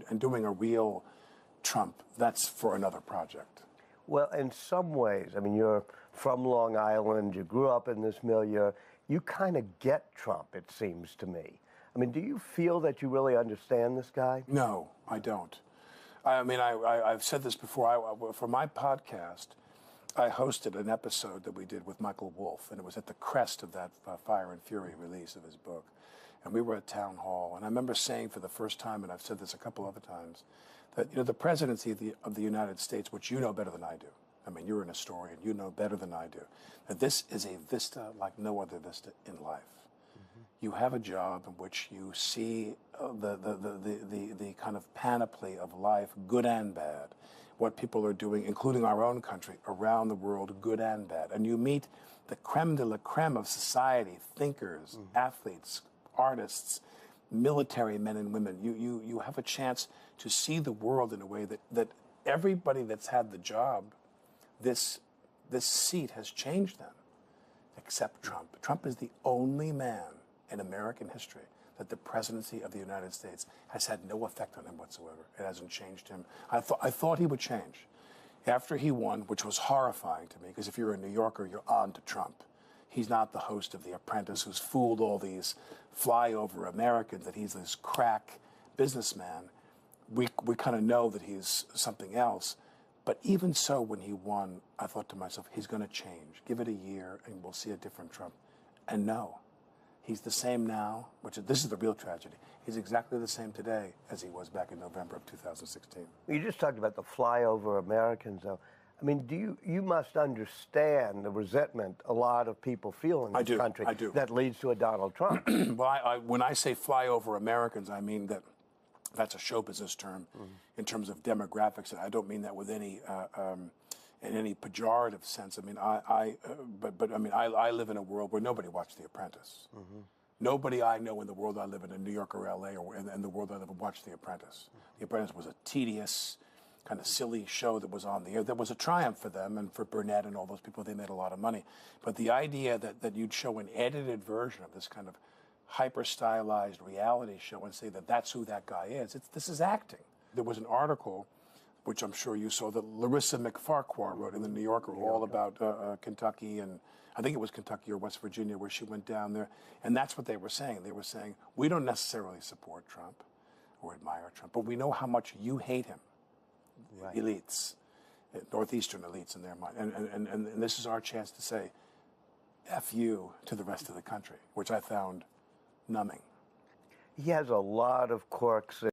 and doing a real Trump, that's for another project. Well, in some ways, I mean, you're from Long Island, you grew up in this milieu, you kind of get Trump, it seems to me. I mean, do you feel that you really understand this guy? No, I don't. I mean, I've said this before. For my podcast, I hosted an episode that we did with Michael Wolff, and it was at the crest of that Fire and Fury release of his book. And we were at Town Hall, and I remember saying for the first time, and I've said this a couple other times, that the presidency of the United States, which you know better than I do, I mean, you're an historian, you know better than I do, that this is a vista like no other vista in life. Mm-hmm. You have a job in which you see the kind of panoply of life, good and bad, what people are doing, including our own country, around the world, good and bad. And you meet the creme de la creme of society, thinkers, athletes, artists, military men and women. You have a chance to see the world in a way that everybody that's had the job, this seat has changed them, except Trump. Trump is the only man in American history that the presidency of the United States has had no effect on him whatsoever. It hasn't changed him. I thought he would change. After he won, which was horrifying to me, because if you're a New Yorker, you're on to Trump. He's not the host of The Apprentice who's fooled all these flyover Americans, that he's this crack businessman. We kind of know that he's something else. But even so, when he won, I thought to myself, he's going to change. Give it a year, and we'll see a different Trump. And no. He's the same now, this is the real tragedy. He's exactly the same today as he was back in November of 2016. You just talked about the flyover Americans, though. I mean, you must understand the resentment a lot of people feel in this country that leads to a Donald Trump. Well, when I say flyover Americans, I mean that's a show business term in terms of demographics, and I don't mean that with any in any pejorative sense. I mean, I live in a world where nobody watched The Apprentice. Mm-hmm. Nobody I know in the world I live in New York or L.A. or in the world I live in watched The Apprentice. Mm-hmm. The Apprentice was a tedious, kind of silly show that was on the air. That was a triumph for them and for Burnett and all those people. They made a lot of money. But the idea that you'd show an edited version of this kind of hyper-stylized reality show and say that that's who that guy is, this is acting. There was an article, which I'm sure you saw, that Larissa McFarquhar wrote in the New Yorker, all about Kentucky, and I think it was Kentucky or West Virginia, where she went down there. And that's what they were saying. They were saying, we don't necessarily support Trump or admire Trump, but we know how much you hate him. Right. Elites, Northeastern elites in their mind. And this is our chance to say, F you to the rest of the country, which I found numbing. He has a lot of quirks.